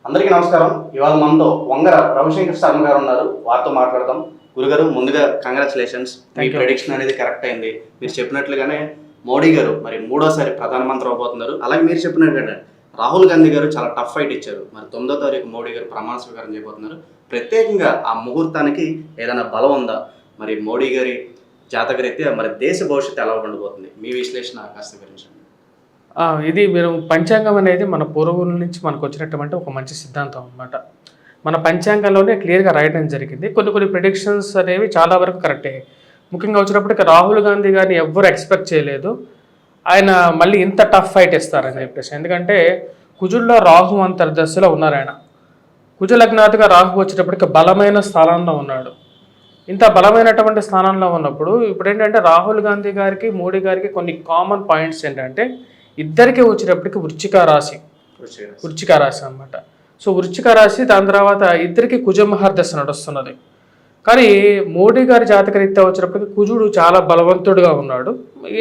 అందరికీ నమస్కారం. ఇవాళ మనతో వంగర రవిశంకర్ శర్మ గారు ఉన్నారు. వారితో మాట్లాడదాం. గురుగారు, ముందుగా కంగ్రాచులేషన్స్. మీ ప్రెడిక్షన్ అనేది కరెక్ట్ అయింది. మీరు చెప్పినట్లుగానే మోడీ గారు మరి మూడోసారి ప్రధానమంత్రి అవబోతున్నారు. అలాగే మీరు చెప్పినట్టుగానే రాహుల్ గాంధీ గారు చాలా టఫ్ ఫైట్ ఇచ్చారు. మరి 9వ తారీఖు మోడీ గారు ప్రమాణ స్వీకారం చేయబోతున్నారు. ప్రత్యేకంగా ఆ ముహూర్తానికి ఏదైనా బలం ఉందా? మరి మోడీ గారి జాతకరీత్యా మరి దేశ భవిష్యత్తు ఎలా ఉండబోతుంది? మీ విశ్లేషణ కాస్త గురించి. ఇది మీరు పంచాంగం అనేది మన పూర్వముల నుంచి మనకు వచ్చినటువంటి ఒక మంచి సిద్ధాంతం అన్నమాట. మన పంచాంగంలోనే క్లియర్గా రాయడం జరిగింది. కొన్ని ప్రిడిక్షన్స్ అనేవి చాలా వరకు కరెక్టే. ముఖ్యంగా వచ్చినప్పటికీ రాహుల్ గాంధీ గారిని ఎవ్వరు ఎక్స్పెక్ట్ చేయలేదు ఆయన మళ్ళీ ఇంత టఫ్ ఫైట్ ఇస్తారని చెప్పేసి. ఎందుకంటే కుజుల్లో రాహు అంతర్దశలో ఉన్నారు. ఆయన కుజ లగ్నాథిగా రాహు వచ్చేటప్పటికి బలమైన స్థానంలో ఉన్నాడు. ఇంత బలమైనటువంటి స్థానంలో ఉన్నప్పుడు ఇప్పుడు ఏంటంటే రాహుల్ గాంధీ గారికి మోడీ గారికి కొన్ని కామన్ పాయింట్స్ ఏంటంటే ఇద్దరికి వచ్చేటప్పటికి వృశ్చిక రాశి అన్నమాట. సో వృశ్చిక రాశి, దాని తర్వాత ఇద్దరికి కుజమహర్దశ నడుస్తున్నది. కానీ మోడీ గారి జాతకరీత్యా వచ్చేటప్పటికి కుజుడు చాలా బలవంతుడుగా ఉన్నాడు.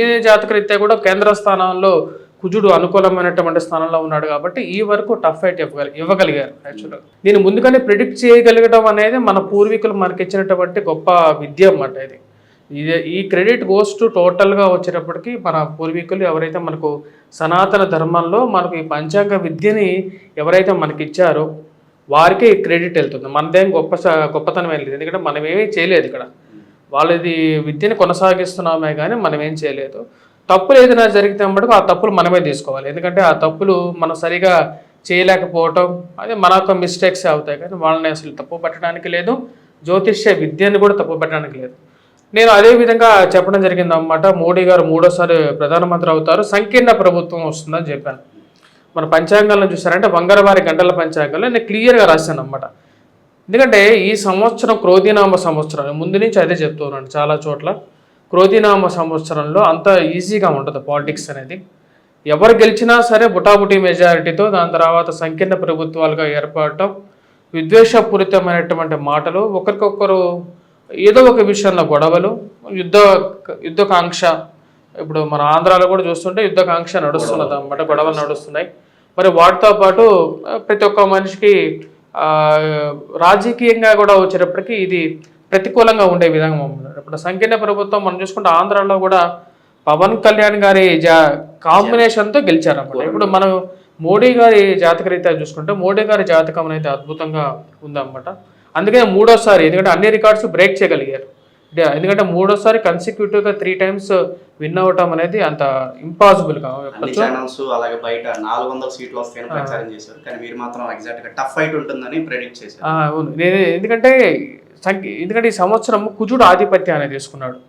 ఈ జాతకరీత్యా కూడా కేంద్ర స్థానంలో కుజుడు అనుకూలమైనటువంటి స్థానంలో ఉన్నాడు కాబట్టి ఈ వరకు టఫ్ ఫైట్ ఇవ్వగలిగారు. యాక్చువల్గా నేను ముందుగానే ప్రిడిక్ట్ చేయగలగడం అనేది మన పూర్వీకులు మనకి ఇచ్చినటువంటి గొప్ప విద్య అన్నమాట. ఈ క్రెడిట్ గోస్ టు టోటల్గా వచ్చేటప్పటికి మన పూర్వీకులు ఎవరైతే మనకు సనాతన ధర్మంలో మనకు ఈ పంచాంగ విద్యని ఎవరైతే మనకి ఇచ్చారో వారికి క్రెడిట్ వెళ్తుంది. మనదేం గొప్పతనం ఏం లేదు. ఎందుకంటే మనం ఏమీ చేయలేదు ఇక్కడ. వాళ్ళది విద్యని కొనసాగిస్తున్నామే కానీ మనం ఏం చేయలేదు. తప్పులు ఏదైనా జరిగితే మటుకు ఆ తప్పులు మనమే తీసుకోవాలి. ఎందుకంటే ఆ తప్పులు మనం సరిగా చేయలేకపోవటం అది మన యొక్క మిస్టేక్స్ అవుతాయి. కానీ వాళ్ళని అసలు తప్పు పట్టడానికి లేదు. జ్యోతిష్య విద్యని కూడా తప్పు పెట్టడానికి లేదు. నేను అదే విధంగా చెప్పడం జరిగింది అన్నమాట. మోడీ గారు మూడోసారి ప్రధానమంత్రి అవుతారు, సంకీర్ణ ప్రభుత్వం వస్తుందని చెప్పాను. మన పంచాంగాలను చూసారంటే వంగరవారి గంటల పంచాంగంలో నేను క్లియర్గా రాశాను అన్నమాట. ఎందుకంటే ఈ సంవత్సరం క్రోధినామ సంవత్సరం, ముందు నుంచి అదే చెప్తూ ఉన్నాను చాలా చోట్ల. క్రోధినామ సంవత్సరంలో అంత ఈజీగా ఉంటుంది పాలిటిక్స్ అనేది. ఎవరు గెలిచినా సరే బుటాబుటీ మెజారిటీతో, దాని తర్వాత సంకీర్ణ ప్రభుత్వాలుగా ఏర్పడటం, విద్వేషపూరితమైనటువంటి మాటలు, ఒకరికొకరు ఏదో ఒక విషయంలో గొడవలు, యుద్ధకాంక్ష. ఇప్పుడు మన ఆంధ్రాలో కూడా చూస్తుంటే యుద్ధకాంక్ష నడుస్తున్నది అన్నమాట, గొడవలు నడుస్తున్నాయి. మరి వాటితో పాటు ప్రతి ఒక్క మనిషికి రాజకీయంగా కూడా వచ్చేటప్పటికి ఇది ప్రతికూలంగా ఉండే విధంగా ఉన్నారు. ఇప్పుడు సంకీర్ణ ప్రభుత్వం మనం చూసుకుంటే ఆంధ్రాలో కూడా పవన్ కళ్యాణ్ గారి కాంబినేషన్తో గెలిచారన్నమాట. ఇప్పుడు మనం మోడీ గారి జాతకరీత్యా చూసుకుంటే మోడీ గారి జాతకం అనేది అద్భుతంగా ఉందన్నమాట. అందుకే మూడోసారి, ఎందుకంటే అన్ని రికార్డ్స్ బ్రేక్ చేయగలిగారు. ఎందుకంటే మూడోసారి కన్సిక్యూటివ్గా 3 times విన్ అవ్వటం అనేది అంత ఇంపాసిబుల్ గా. అలాగే బయట 400 సీట్లు వస్తాయని ప్రచారం చేశారు, కానీ మీరు మాత్రం ఎగ్జాక్ట్ గా టఫ్ ఫైట్ ఉంటుందని ప్రెడిక్ట్ చేశారు. అవును, ఎందుకంటే ఈ సంవత్సరం కుజుడు ఆధిపత్యాన్ని తీసుకున్నాడు.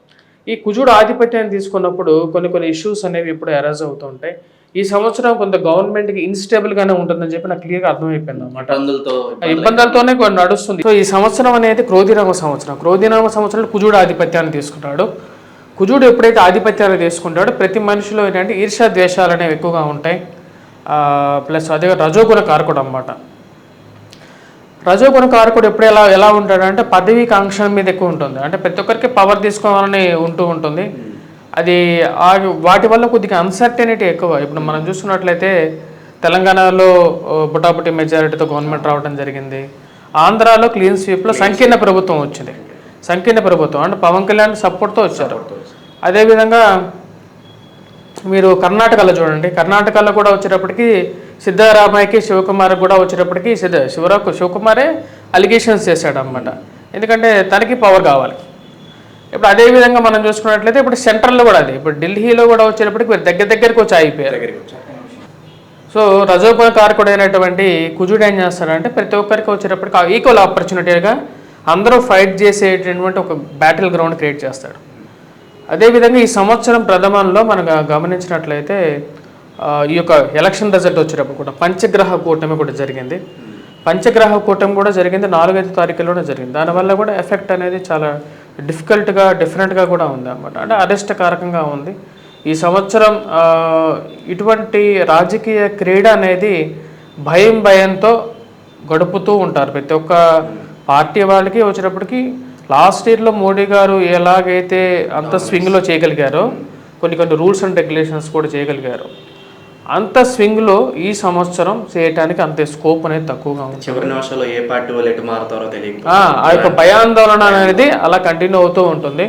ఈ కుజుడు ఆధిపత్యాన్ని తీసుకున్నప్పుడు కొన్ని ఇష్యూస్ అనేవి ఇప్పుడు అరైజ్ అవుతూ ఉంటాయి. ఈ సంవత్సరం కొంత గవర్నమెంట్కి ఇన్స్టేబుల్గానే ఉంటుందని చెప్పి నాకు క్లియర్గా అర్థమైపోయింది అన్నమాట. ఇబ్బందులతోనే కొన్ని నడుస్తుంది. సో ఈ సంవత్సరం అనేది క్రోధినామ సంవత్సరంలో కుజుడు ఆధిపత్యాన్ని తీసుకుంటాడు. కుజుడు ఎప్పుడైతే ఆధిపత్యాన్ని తీసుకుంటాడో ప్రతి మనిషిలో ఏంటంటే ఈర్ష్య ద్వేషాలు అనేవి ఎక్కువగా ఉంటాయి. ప్లస్ అదే రజోగుణ కారకుడు అన్నమాట. రజోగుణ కారకుడు ఎప్పుడు ఎలా ఉంటాడంటే పదవీ కాంక్ష మీద ఎక్కువ ఉంటుంది. అంటే ప్రతి ఒక్కరికి పవర్ తీసుకోవాలని ఉంటుంది. అది వాటి వల్ల కొద్దిగా అన్సర్టెనిటీ ఎక్కువ. ఇప్పుడు మనం చూసుకున్నట్లయితే తెలంగాణలో బుటాబుటీ మెజారిటీతో గవర్నమెంట్ రావడం జరిగింది. ఆంధ్రాలో క్లీన్ స్వీప్లో సంకీర్ణ ప్రభుత్వం వచ్చింది. సంకీర్ణ ప్రభుత్వం అంటే పవన్ కళ్యాణ్ సపోర్ట్తో వచ్చారు. అదేవిధంగా మీరు కర్ణాటకలో చూడండి, కర్ణాటకలో కూడా వచ్చేటప్పటికి సిద్ధరామయ్యకి శివకుమార్ కూడా వచ్చేటప్పటికి శివకుమారే అలిగేషన్స్ చేశాడు అన్నమాట. ఎందుకంటే తనకి పవర్ కావాలి. ఇప్పుడు అదేవిధంగా మనం చూసుకున్నట్లయితే ఇప్పుడు సెంట్రల్లో కూడా అది, ఇప్పుడు ఢిల్లీలో కూడా వచ్చేటప్పటికి మీరు దగ్గరికి వచ్చి ఆగిపోయారు. సో రజోగుణ కారకుడు అయినటువంటి కుజుడు ఏం చేస్తాడంటే ప్రతి ఒక్కరికి వచ్చేటప్పటికి ఈక్వల్ ఆపర్చునిటీగా అందరూ ఫైట్ చేసేటటువంటి ఒక బ్యాటిల్ గ్రౌండ్ క్రియేట్ చేస్తాడు. అదేవిధంగా ఈ సంవత్సరం ప్రథమంలో మనం గమనించినట్లయితే ఈ యొక్క ఎలక్షన్ రిజల్ట్ వచ్చేటప్పుడు కూడా పంచగ్రహ కూటమి కూడా జరిగింది. పంచగ్రహ కూటమి కూడా జరిగింది 4-5 తారీఖుల్లోనే జరిగింది. దానివల్ల కూడా ఎఫెక్ట్ అనేది చాలా డిఫరెంట్గా కూడా ఉంది అన్నమాట. అంటే అరిష్టకారకంగా ఉంది. ఈ సంవత్సరం ఇటువంటి రాజకీయ క్రీడ అనేది భయంతో గడుపుతూ ఉంటారు ప్రతి ఒక్క పార్టీ వాళ్ళకి. వచ్చేటప్పటికి లాస్ట్ ఇయర్లో మోడీ గారు ఎలాగైతే అంత స్వింగ్లో చేయగలిగారో కొన్ని రూల్స్ అండ్ రెగ్యులేషన్స్ కూడా చేయగలిగారు. అంత స్వింగ్లో ఈ సంవత్సరం చేయటానికి అంత స్కోప్ అనేది తక్కువగా ఉంది. చివరి నిమిషంలో ఏ పార్టీ వాళ్ళు ఎటు మారుతారో తెలియదు. ఆ యొక్క భయాందోళన అనేది అలా కంటిన్యూ అవుతూ ఉంటుంది.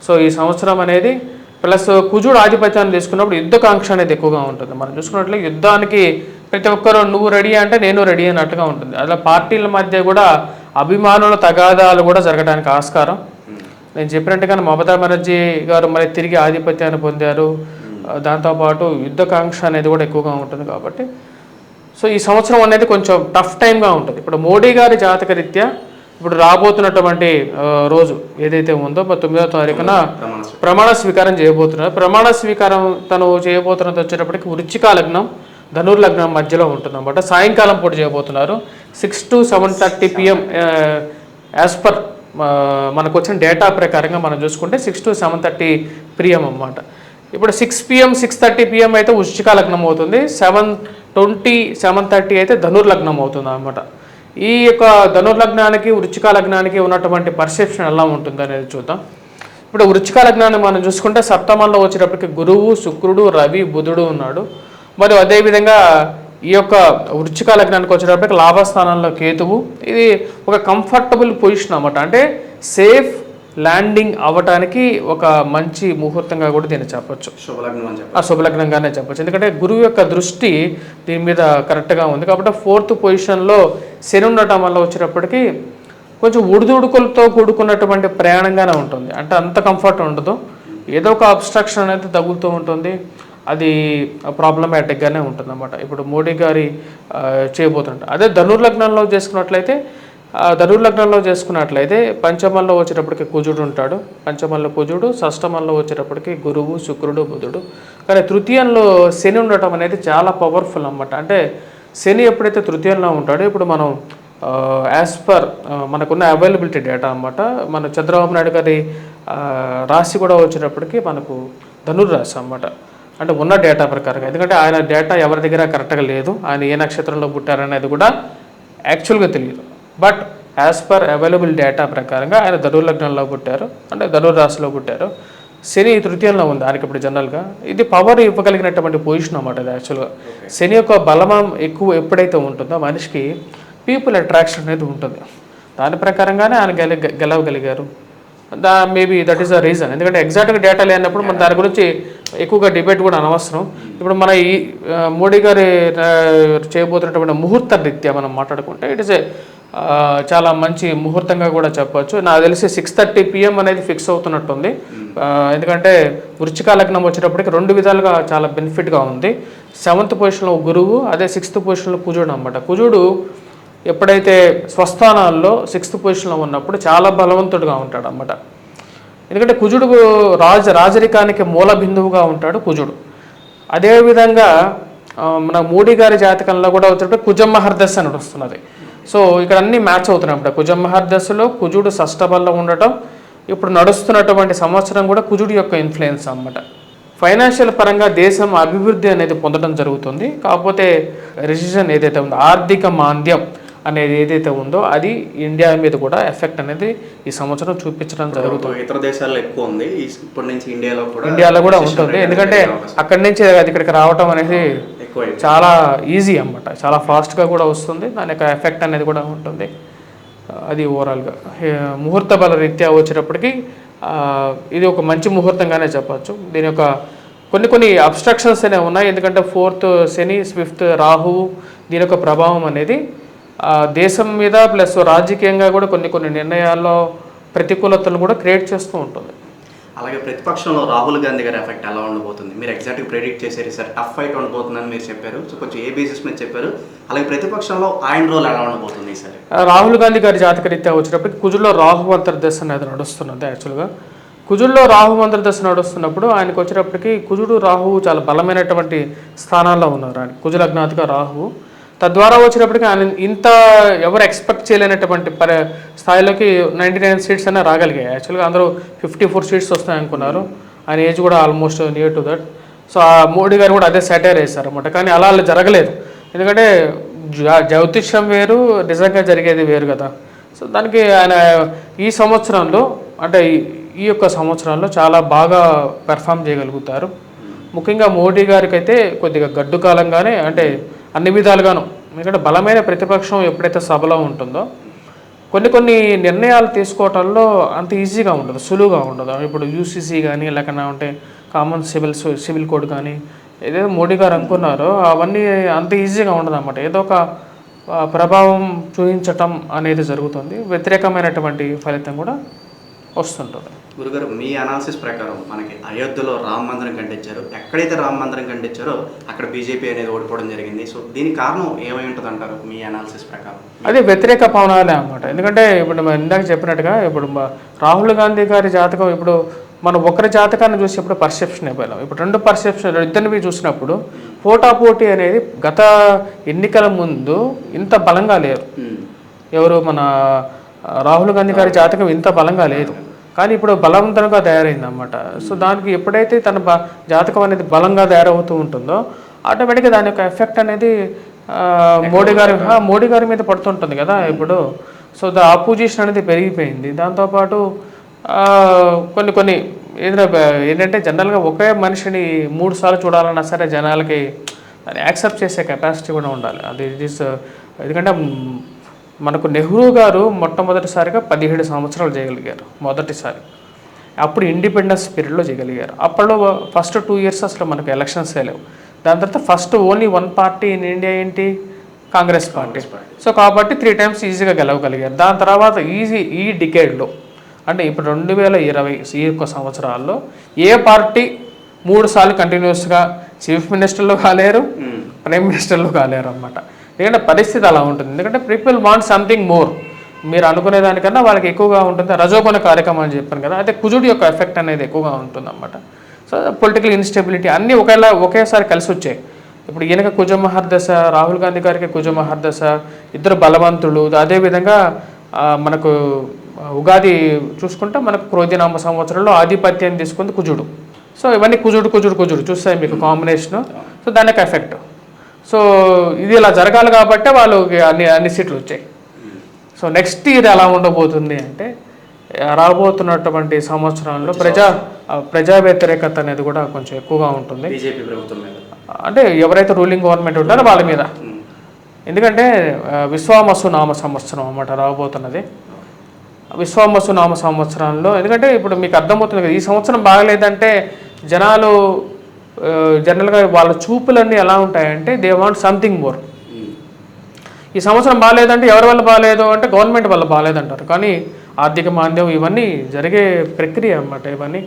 సో ఈ సంవత్సరం అనేది ప్లస్ కుజుడు ఆధిపత్యాన్ని తీసుకున్నప్పుడు యుద్ధకాంక్ష అనేది ఎక్కువగా ఉంటుంది. మనం చూసుకున్నట్లే యుద్ధానికి ప్రతి ఒక్కరు నువ్వు రెడీ అంటే నేను రెడీ అన్నట్టుగా ఉంటుంది. అలా పార్టీల మధ్య కూడా అభిమానుల తగాదాలు కూడా జరగడానికి ఆస్కారం. నేను చెప్పినట్టుగానే మమతా బెనర్జీ గారు మరి తిరిగి ఆధిపత్యాన్ని పొందారు. దాంతోపాటు యుద్ధకాంక్ష అనేది కూడా ఎక్కువగా ఉంటుంది కాబట్టి సో ఈ సంవత్సరం అనేది కొంచెం టఫ్ టైమ్గా ఉంటుంది. ఇప్పుడు మోడీ గారి జాతకరీత్యా ఇప్పుడు రాబోతున్నటువంటి రోజు ఏదైతే ఉందో 9వ తారీఖున ప్రమాణ స్వీకారం చేయబోతున్నారు. ప్రమాణ స్వీకారం తను చేయబోతున్నది వచ్చేటప్పటికి వృశ్చిక లగ్నం ధనుర్లగ్నం మధ్యలో ఉంటుంది అన్నమాట. సాయంకాలం పూట చేయబోతున్నారు 6 to 7:30 PM యాజ్ పర్ మనకు వచ్చిన డేటా ప్రకారంగా మనం చూసుకుంటే 6 to 7:30 PM అన్నమాట. ఇప్పుడు 6 PM 6:30 PM అయితే వృశ్చిక లగ్నం అవుతుంది, 7:20 7:30 అయితే ధనుర్లగ్నం అవుతుంది అన్నమాట. ఈ యొక్క ధనుర్లగ్నానికి వృశ్చిక లగ్నానికి ఉన్నటువంటి పర్సెప్షన్ ఎలా ఉంటుంది అనేది చూద్దాం. ఇప్పుడు వృశ్చిక లగ్నాన్ని మనం చూసుకుంటే సప్తమంలో వచ్చేటప్పటికి గురువు, శుక్రుడు, రవి, బుధుడు ఉన్నాడు. మరియు అదేవిధంగా ఈ యొక్క వృశ్చిక లగ్నానికి వచ్చేటప్పటికి లాభస్థానంలో కేతువు. ఇది ఒక కంఫర్టబుల్ పొజిషన్ అన్నమాట. అంటే సేఫ్ ల్యాండింగ్ అవ్వటానికి ఒక మంచి ముహూర్తంగా కూడా దీన్ని చెప్పొచ్చు. శుభలగ్నంగానే చెప్పొచ్చు. ఎందుకంటే గురువు యొక్క దృష్టి దీని మీద కరెక్ట్గా ఉంది కాబట్టి 4th పొజిషన్లో శని ఉండటం వల్ల వచ్చేటప్పటికి కొంచెం ఉడుదుడుకులతో కూడుకున్నటువంటి ప్రయాణంగానే ఉంటుంది. అంటే అంత కంఫర్ట్ ఉండదు, ఏదో ఒక అబ్స్ట్రక్షన్ అనేది తగులుతూ ఉంటుంది. అది ప్రాబ్లమాటిక్గానే ఉంటుంది అన్నమాట. ఇప్పుడు మోడీ గారి చేయబోతుంటారు. అదే ధనుర్లగ్నంలో చేసుకున్నట్లయితే పంచమంలో వచ్చేటప్పటికి కుజుడు ఉంటాడు. పంచమంలో కుజుడు, షష్టమంలో వచ్చేటప్పటికి గురువు, శుక్రుడు, బుధుడు. కానీ తృతీయంలో శని ఉండటం అనేది చాలా పవర్ఫుల్ అన్నమాట. అంటే శని ఎప్పుడైతే తృతీయంలో ఉంటాడో ఇప్పుడు మనం యాజ్ పర్ మనకున్న అవైలబిలిటీ డేటా అన్నమాట. మన చంద్రబాబు నాయుడు గారి రాశి కూడా వచ్చేటప్పటికి మనకు ధనుర్రాశి అన్నమాట. అంటే ఉన్న డేటా ప్రకారంగా, ఎందుకంటే ఆయన డేటా ఎవరి దగ్గర కరెక్ట్గా లేదు, ఆయన ఏ నక్షత్రంలో పుట్టారనేది కూడా యాక్చువల్గా తెలియదు. But as per available data ప్రకారంగా ఆయన ధనుర్లగ్నంలో పుట్టారు, అంటే ధనుర్రాశిలో పుట్టారు. శని తృతీయంలో ఉంది ఆయనకి ఇప్పుడు జనరల్గా. ఇది పవర్ ఇవ్వగలిగినటువంటి పొజిషన్ అన్నమాట. ఇది యాక్చువల్గా శని యొక్క బలమం ఎక్కువ ఎప్పుడైతే ఉంటుందో మనిషికి పీపుల్ అట్రాక్షన్ అనేది ఉంటుంది. దాని ప్రకారంగానే ఆయన గెలవగలిగారు. Maybe that is the reason. ఎందుకంటే ఎగ్జాక్ట్గా డేటా లేనప్పుడు మన దాని గురించి ఎక్కువగా డిబేట్ కూడా అనవసరం. ఇప్పుడు మన ఈ మోడీ గారి చేయబోతున్నటువంటి ముహూర్త రీత్యా మనం మాట్లాడుకుంటే ఇట్ ఈస్ ఏ చాలా మంచి ముహూర్తంగా కూడా చెప్పొచ్చు. నాకు తెలిసి 6:30 PM అనేది ఫిక్స్ అవుతున్నట్టుంది. ఎందుకంటే వృశ్చిక లగ్నం వచ్చేటప్పటికి 2 విధాలుగా చాలా బెనిఫిట్గా ఉంది. 7th పొజిషన్లో గురువు, అదే 6th పొజిషన్లో కుజుడు అన్నమాట. కుజుడు ఎప్పుడైతే స్వస్థానాల్లో 6th పొజిషన్లో ఉన్నప్పుడు చాలా బలవంతుడుగా ఉంటాడు అన్నమాట. ఎందుకంటే కుజుడు రాజరికానికి మూల బిందువుగా ఉంటాడు కుజుడు. అదేవిధంగా మన మోడీ గారి జాతకంలో కూడా వచ్చేటప్పుడు కుజమహర్దశ అని వస్తున్నది. సో ఇక్కడ అన్నీ మ్యాచ్ అవుతున్నాయి అన్నమాట. కుజమహర్దశలో కుజుడు షష్టబల్లో ఉండటం, ఇప్పుడు నడుస్తున్నటువంటి సంవత్సరం కూడా కుజుడు యొక్క ఇన్ఫ్లుయెన్స్ అన్నమాట. ఫైనాన్షియల్ పరంగా దేశం అభివృద్ధి అనేది పొందడం జరుగుతుంది. కాకపోతే రెసిషన్ ఏదైతే ఉందో, ఆర్థిక మాంద్యం అనేది ఏదైతే ఉందో అది ఇండియా మీద కూడా ఎఫెక్ట్ అనేది ఈ సంవత్సరం చూపించడం జరుగుతుంది. ఇతర దేశాల్లో ఎక్కువ ఉంది, ఇప్పటి నుంచి ఇండియాలో కూడా ఉంటుంది. ఎందుకంటే అక్కడి నుంచి ఇక్కడికి రావటం అనేది చాలా ఈజీ అన్నమాట. చాలా ఫాస్ట్గా కూడా వస్తుంది, దాని యొక్క ఎఫెక్ట్ అనేది కూడా ఉంటుంది. అది ఓవరాల్గా ముహూర్త బల రీత్యా వచ్చేటప్పటికి ఇది ఒక మంచి ముహూర్తంగానే చెప్పచ్చు. దీని యొక్క కొన్ని అబ్స్ట్రక్షన్స్ అనేవి ఉన్నాయి. ఎందుకంటే 4th శని, 5th రాహువు, దీని యొక్క ప్రభావం అనేది దేశం మీద ప్లస్ రాజకీయంగా కూడా కొన్ని నిర్ణయాల్లో ప్రతికూలతలను కూడా క్రియేట్ చేస్తూ ఉంటుంది. అలాగే ప్రతిపక్షంలో రాహుల్ గాంధీ గారి ఎఫెక్ట్ ఎలా ఉండబోతుంది? మీరు ఎగ్జాక్ట్గా ప్రెడిక్ట్ చేశారు సార్, టఫ్ ఫైట్ ఉండబోతుందని మీరు చెప్పారు. సో కొంచెం ఏ బేసిస్ మీద చెప్పారు? అలాగే ప్రతిపక్షంలో ఆయన రోల్ ఎలా ఉండబోతుంది సార్? రాహుల్ గాంధీ గారి జాతకరీత్యా వచ్చేటప్పటికి కుజుల్లో రాహు అంతర్దశ అనేది నడుస్తున్నది. యాక్చువల్గా కుజుల్లో రాహు అంతర్దశ నడుస్తున్నప్పుడు ఆయనకు వచ్చేటప్పటికి కుజుడు రాహువు చాలా బలమైనటువంటి స్థానాల్లో ఉన్నారు. ఆయన కుజ లగ్నాధిక రాహువు. తద్వారా వచ్చేటప్పటికి ఆయన ఇంత ఎవరు ఎక్స్పెక్ట్ చేయలేనటువంటి స్థాయిలోకి 99 సీట్స్ అయినా రాగలిగాయి. యాక్చువల్గా అందరూ 54 సీట్స్ వస్తాయనుకున్నారు. ఆయన ఏజ్ కూడా almost near to that. So ఆ మోడీ గారు కూడా అదే సాటైర్ వేశారు అన్నమాట. కానీ అలా జరగలేదు. ఎందుకంటే జ్యోతిష్యం వేరు, నిజంగా జరిగేది వేరు కదా. సో దానికి ఆయన ఈ సంవత్సరంలో, అంటే ఈ యొక్క సంవత్సరంలో చాలా బాగా పెర్ఫామ్ చేయగలుగుతారు. ముఖ్యంగా మోడీ గారికి అయితే కొద్దిగా గడ్డు కాలంగానే, అంటే అన్ని విధాలుగాను, ఎందుకంటే బలమైన ప్రతిపక్షం ఎప్పుడైతే సభలో ఉంటుందో కొన్ని నిర్ణయాలు తీసుకోవటంలో అంత ఈజీగా ఉండదు, సులువుగా ఉండదు. ఇప్పుడు యూసీసీ కానీ లేకన్నా ఉంటే కామన్ సివిల్ కోడ్ కానీ ఏదైతే మోడీ గారు అనుకున్నారో అవన్నీ అంత ఈజీగా ఉండదు అన్నమాట. ఏదో ఒక ప్రభావం చూపించటం అనేది జరుగుతుంది, వ్యతిరేకమైనటువంటి ఫలితం కూడా వస్తుంటుంది. గురుగారు, మీ అనాలిసిస్ ప్రకారం మనకి అయోధ్యలో రామ మందిరం కట్టించారు, ఎక్కడైతే రామ మందిరం కట్టించారో అక్కడ బీజేపీ అనేది ఓడిపోవడం జరిగింది. సో దీనికి కారణం ఏమై ఉంటుంది అంటారు మీ అనాలిసిస్ ప్రకారం? అదే వ్యతిరేక పవనాలే అన్నమాట. ఎందుకంటే ఇప్పుడు మనం ఇందాక చెప్పినట్టుగా ఇప్పుడు రాహుల్ గాంధీ గారి జాతకం, ఇప్పుడు మనం ఒకరి జాతకాన్ని చూసి ఇప్పుడు పర్సెప్షన్ అయిపోయాం. ఇప్పుడు రెండు పర్సెప్షన్ ఇద్దరివి చూసినప్పుడు పోటాపోటీ అనేది గత ఎన్నికల ముందు ఇంత బలంగా లేరు. ఎవరు మన రాహుల్ గాంధీ గారి జాతకం ఇంత బలంగా లేదు, కానీ ఇప్పుడు బలవంతంగా తయారైంది అన్నమాట. సో దానికి ఎప్పుడైతే తన జాతకం అనేది బలంగా తయారవుతూ ఉంటుందో ఆటోమేటిక్గా దాని యొక్క ఎఫెక్ట్ అనేది మోడీ గారి మీద పడుతుంటుంది కదా ఇప్పుడు. సో ద ఆపోజిషన్ అనేది పెరిగిపోయింది. దాంతోపాటు కొన్ని ఏంటంటే జనరల్గా ఒకే మనిషిని 3 సార్లు చూడాలన్నా సరే జనాలకి దాన్ని యాక్సెప్ట్ చేసే కెపాసిటీ కూడా ఉండాలి. అది ఇట్ ఈస్, ఎందుకంటే మనకు నెహ్రూ గారు మొట్టమొదటిసారిగా 17 సంవత్సరాలు చేయగలిగారు మొదటిసారి. అప్పుడు ఇండిపెండెన్స్ పీరియడ్లో చేయగలిగారు. అప్పట్లో ఫస్ట్ 2 ఇయర్స్ అసలు మనకు ఎలక్షన్స్ లేవు. దాని తర్వాత first only 1 party in India ఏంటి, కాంగ్రెస్ పార్టీ. సో కాబట్టి 3 టైమ్స్ ఈజీగా గెలవగలిగారు. దాని తర్వాత ఈ డికేడ్లో, అంటే ఇప్పుడు 2020 ఈ యొక్క సంవత్సరాల్లో ఏ పార్టీ 3 సార్లు కంటిన్యూస్గా చీఫ్ మినిస్టర్లు కాలేరు, ప్రైమ్ మినిస్టర్లు కాలేరు అన్నమాట. ఎందుకంటే పరిస్థితి అలా ఉంటుంది. ఎందుకంటే పీపుల్ వాంట్ సంథింగ్ మోర్, మీరు అనుకునే దానికన్నా వాళ్ళకి ఎక్కువగా ఉంటుంది. రజోగుణ కార్యక్రమం అని చెప్పాను కదా, అయితే కుజుడు యొక్క ఎఫెక్ట్ అనేది ఎక్కువగా ఉంటుంది అన్నమాట. సో పొలిటికల్ ఇన్స్టెబిలిటీ అన్నీ ఒకేసారి కలిసి వచ్చాయి. ఇప్పుడు ఈయనకి కుజ మహర్దశ, రాహుల్ గాంధీ గారికి కుజ మహర్దశ, ఇద్దరు బలవంతులు. అదేవిధంగా మనకు ఉగాది చూసుకుంటే మనకు క్రోధినామ సంవత్సరంలో ఆధిపత్యం తీసుకుంది కుజుడు. సో ఇవన్నీ కుజుడు చూస్తాయి మీకు కాంబినేషను. సో దానికి ఎఫెక్ట్. సో ఇది ఇలా జరగాలి కాబట్టి వాళ్ళు అన్ని సీట్లు వచ్చాయి. సో నెక్స్ట్ ఇయర్ ఎలా ఉండబోతుంది అంటే రాబోతున్నటువంటి సంవత్సరంలో ప్రజా వ్యతిరేకత అనేది కూడా కొంచెం ఎక్కువగా ఉంటుంది బీజేపీ ప్రభుత్వం మీద, అంటే ఎవరైతే రూలింగ్ గవర్నమెంట్ ఉంటారో వాళ్ళ మీద. ఎందుకంటే విశ్వావసు నామ సంవత్సరం అన్నమాట రాబోతున్నది. విశ్వావసు నామ సంవత్సరంలో ఎందుకంటే ఇప్పుడు మీకు అర్థమవుతుంది కదా, ఈ సంవత్సరం బాగలేదంటే జనాలు జనరల్గా వాళ్ళ చూపులన్నీ ఎలా ఉంటాయంటే దే వాంట్ సంథింగ్ మోర్. ఈ సంవత్సరం బాగాలేదంటే ఎవరి వల్ల బాగాలేదు అంటే గవర్నమెంట్ వల్ల బాగాలేదంటారు. కానీ ఆర్థిక మాంద్యం ఇవన్నీ జరిగే ప్రక్రియ అన్నమాట. ఇవన్నీ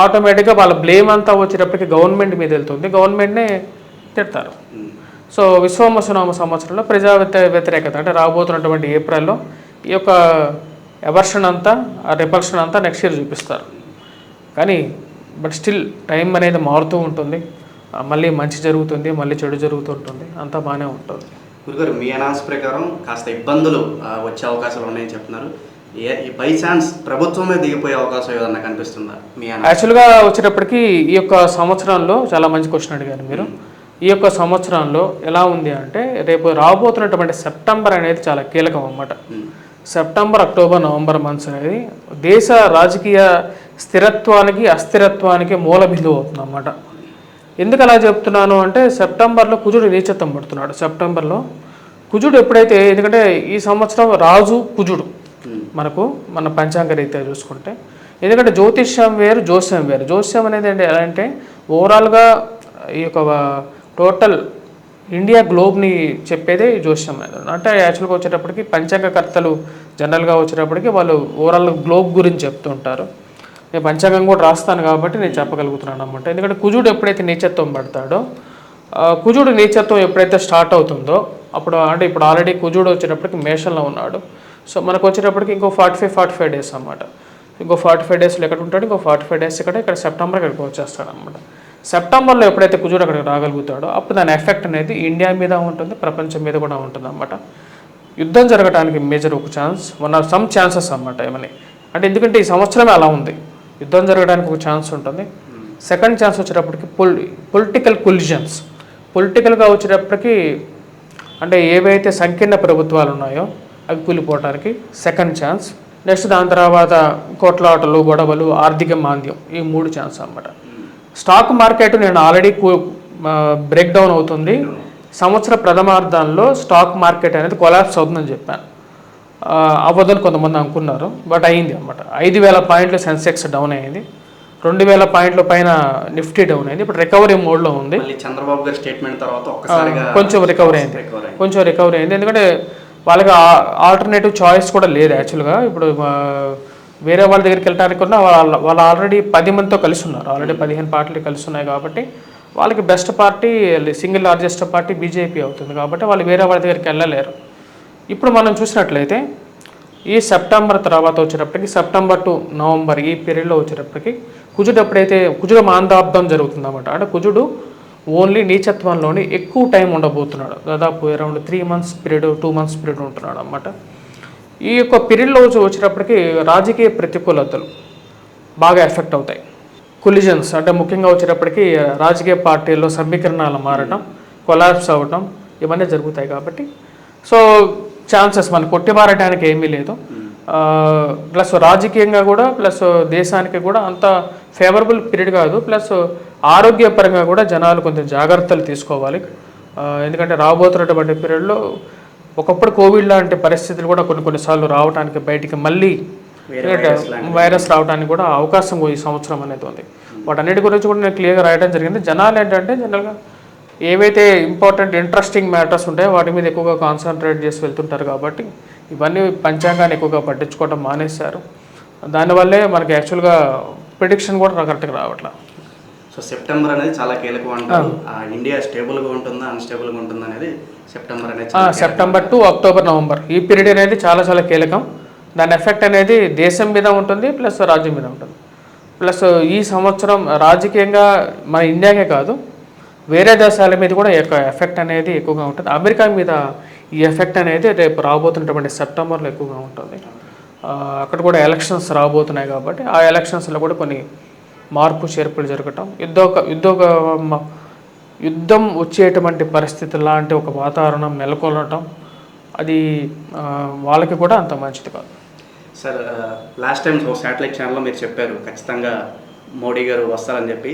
ఆటోమేటిక్గా వాళ్ళ బ్లేమ్ అంతా వచ్చేటప్పటికి గవర్నమెంట్ మీద వెళ్తుంది, గవర్నమెంట్నే తిడతారు. సో విశ్వావసునామ సంవత్సరంలో ప్రజా వ్యతిరేకత అంటే రాబోతున్నటువంటి ఏప్రిల్లో ఈ యొక్క ఎవర్షన్ అంతా, ఆ రిపల్షన్ అంతా నెక్స్ట్ ఇయర్ చూపిస్తారు. కానీ బట్ స్టిల్ టైం అనేది మారుతూ ఉంటుంది, మళ్ళీ మంచి జరుగుతుంది, మళ్ళీ చెడు జరుగుతుంటుంది, అంతా బాగానే ఉంటుంది. గురుగారు, మీ అనాలిసిస్ ప్రకారం కాస్త ఇబ్బందులు వచ్చే అవకాశాలు ఉన్నాయని చెప్తున్నారు. బై ఛాన్స్ ప్రభుత్వమే దిగిపోయే అవకాశం ఏదన్నా కనిపిస్తుందా? మీ యాక్చువల్గా వచ్చేటప్పటికి ఈ యొక్క సంవత్సరంలో చాలా మంచి క్వశ్చన్ అడిగారు మీరు. ఈ యొక్క సంవత్సరంలో ఎలా ఉంది అంటే రేపు రాబోతున్నటువంటి సెప్టెంబర్ అనేది చాలా కీలకం అన్నమాట. సెప్టెంబర్, అక్టోబర్, నవంబర్ మంత్స్ అనేది దేశ రాజకీయ స్థిరత్వానికి అస్థిరత్వానికి మూల బిందువు అవుతుంది అన్నమాట. ఎందుకు అలా చెప్తున్నాను అంటే సెప్టెంబర్లో కుజుడు నీచత్వం పడుతున్నాడు. సెప్టెంబర్లో కుజుడు ఎప్పుడైతే, ఎందుకంటే ఈ సంవత్సరం రాజు కుజుడు మనకు మన పంచాంగ రీత్యా చూసుకుంటే, ఎందుకంటే జ్యోతిష్యం వేరు, జోస్యం వేరు. జోస్యం అనేది అంటే ఎలా అంటే ఓవరాల్గా ఈ యొక్క టోటల్ ఇండియా గ్లోబ్ని చెప్పేదే జోస్యం అనేది. అంటే యాక్చువల్గా వచ్చేటప్పటికి పంచాంగకర్తలు జనరల్గా వచ్చేటప్పటికి వాళ్ళు ఓవరాల్ గ్లోబ్ గురించి చెప్తుంటారు. నేను పంచాంగం కూడా రాస్తాను కాబట్టి నేను చెప్పగలుగుతున్నాను అన్నమాట. ఎందుకంటే కుజుడు ఎప్పుడైతే నీచత్వం పడతాడో, కుజుడు నీచత్వం ఎప్పుడైతే స్టార్ట్ అవుతుందో అప్పుడు, అంటే ఇప్పుడు ఆల్రెడీ కుజుడు వచ్చేటప్పటికి మేషంలో ఉన్నాడు. సో మనకు వచ్చేటప్పటికి ఇంకో 45 డేస్ అన్నమాట. ఇంకో 45 డేస్లో ఎక్కడ ఉంటాడు, ఇంకో 45 డేస్ ఇక్కడ సెప్టెంబర్ ఇక్కడికి వచ్చేస్తాడు అనమాట. సెప్టెంబర్లో ఎప్పుడైతే కుజుడు అక్కడికి రాగలుగుతాడో అప్పుడు దాని ఎఫెక్ట్ అనేది ఇండియా మీద ఉంటుంది, ప్రపంచం మీద కూడా ఉంటుంది అన్నమాట. యుద్ధం జరగడానికి మేజర్ ఒక ఛాన్స్, సమ్ ఛాన్సెస్ అన్నమాట ఏమని అంటే, ఎందుకంటే ఈ సంవత్సరమే అలా ఉంది, యుద్ధం జరగడానికి ఒక ఛాన్స్ ఉంటుంది. సెకండ్ ఛాన్స్ వచ్చేటప్పటికి పొలిటికల్ కొలిజన్స్, పొలిటికల్గా వచ్చేటప్పటికి అంటే ఏవైతే సంకీర్ణ ప్రభుత్వాలు ఉన్నాయో అవి కూలిపోవడానికి సెకండ్ ఛాన్స్. నెక్స్ట్ దాని తర్వాత కొట్లాటలు, గొడవలు, ఆర్థిక మాంద్యం, ఈ 3 ఛాన్స్ అన్నమాట. స్టాక్ మార్కెట్ నేను ఆల్రెడీ బ్రేక్ డౌన్ అవుతుంది, సంవత్సర ప్రథమార్థంలో స్టాక్ మార్కెట్ అనేది కొలాప్స్ అవుతుందని చెప్పాను. అవ్వదని కొంతమంది అనుకున్నారు, బట్ అయింది అనమాట. 5,000 పాయింట్లు సెన్సెక్స్ డౌన్ అయింది, 2,000 పాయింట్ల పైన నిఫ్టీ డౌన్ అయింది. ఇప్పుడు రికవరీ మోడ్లో ఉంది. మళ్ళీ చంద్రబాబు గారి స్టేట్మెంట్ తర్వాత ఒక్కసారిగా కొంచెం రికవరీ అయింది. ఎందుకంటే వాళ్ళకి ఆల్టర్నేటివ్ చాయిస్ కూడా లేదు యాక్చువల్గా. ఇప్పుడు వేరే వాళ్ళ దగ్గరికి వెళ్ళడానికి కూడా వాళ్ళు ఆల్రెడీ 10 మందితో కలిసి ఉన్నారు, ఆల్రెడీ 15 పార్టీలు కలిసి ఉన్నాయి కాబట్టి వాళ్ళకి best party, single largest party BJP అవుతుంది కాబట్టి వాళ్ళు వేరే వాళ్ళ దగ్గరికి వెళ్ళలేరు. ఇప్పుడు మనం చూసినట్లయితే ఈ సెప్టెంబర్ తర్వాత వచ్చేటప్పటికి, సెప్టెంబర్ టు నవంబర్ ఈ పీరియడ్లో వచ్చేటప్పటికి కుజుడు ఎప్పుడైతే కుజుడు మాందాబ్దం జరుగుతుందన్నమాట, అంటే కుజుడు ఓన్లీ నీచత్వంలోని ఎక్కువ టైం ఉండబోతున్నాడు. దాదాపు around 3 months period, 2 months period ఉంటున్నాడు అన్నమాట. ఈ యొక్క పీరియడ్లో వచ్చేటప్పటికి రాజకీయ ప్రతికూలతలు బాగా ఎఫెక్ట్ అవుతాయి. కొలిజన్స్ అంటే ముఖ్యంగా వచ్చేటప్పటికి రాజకీయ పార్టీల్లో సమీకరణాలు మారడం, కొలాప్స్ అవ్వడం ఇవన్నీ జరుగుతాయి కాబట్టి సో ఛాన్సెస్ మనం కొట్టిమారడానికి ఏమీ లేదు. ప్లస్ రాజకీయంగా కూడా, ప్లస్ దేశానికి కూడా అంత ఫేవరబుల్ పీరియడ్ కాదు. ప్లస్ ఆరోగ్యపరంగా కూడా జనాలు కొంచెం జాగ్రత్తలు తీసుకోవాలి. ఎందుకంటే రాబోతున్నటువంటి పీరియడ్లో ఒకప్పుడు కోవిడ్ లాంటి పరిస్థితులు కూడా కొన్నిసార్లు రావడానికి, బయటికి మళ్ళీ వైరస్ రావడానికి కూడా అవకాశం ఈ సంవత్సరం అనేది ఉంది. వాటన్నిటి గురించి కూడా నేను క్లియర్గా రాయడం జరిగింది. జనాలు ఏంటంటే జనరల్గా ఏవైతే ఇంపార్టెంట్ ఇంట్రెస్టింగ్ మ్యాటర్స్ ఉంటాయో వాటి మీద ఎక్కువగా కాన్సన్ట్రేట్ చేసి వెళ్తుంటారు కాబట్టి ఇవన్నీ పంచాంగాన్ని ఎక్కువగా పట్టించుకోవడం మానేశారు. దానివల్లే మనకి యాక్చువల్గా ప్రిడిక్షన్ కూడా కరెక్ట్గా రావట్లేదు. సో సెప్టెంబర్ అనేది చాలా కీలకం అంటారు. ఇండియా స్టేబుల్గా ఉంటుందా అన్స్టేబుల్గా ఉంటుందా అనేది సెప్టెంబర్ అనేది, సెప్టెంబర్ టు అక్టోబర్ నవంబర్ ఈ పీరియడ్ అనేది చాలా చాలా కీలకం. దాని ఎఫెక్ట్ అనేది దేశం మీద ఉంటుంది, ప్లస్ రాజ్యం మీద ఉంటుంది. ప్లస్ ఈ సంవత్సరం రాజకీయంగా మన ఇండియాకే కాదు వేరే దేశాల మీద కూడా ఎఫెక్ట్ అనేది ఎక్కువగా ఉంటుంది. అమెరికా మీద ఈ ఎఫెక్ట్ అనేది రేపు రాబోతున్నటువంటి సెప్టెంబర్లో ఎక్కువగా ఉంటుంది. అక్కడ కూడా ఎలక్షన్స్ రాబోతున్నాయి కాబట్టి ఆ ఎలక్షన్స్లో కూడా కొన్ని మార్పు చేర్పులు జరగటం, యుద్ధం వచ్చేటువంటి పరిస్థితి లాంటి ఒక వాతావరణం నెలకొనటం అది వాళ్ళకి కూడా అంత మంచిది కాదు. సార్ లాస్ట్ టైం శాటిలైట్ ఛానల్లో మీరు చెప్పారు ఖచ్చితంగా మోడీ గారు వస్తారని చెప్పి.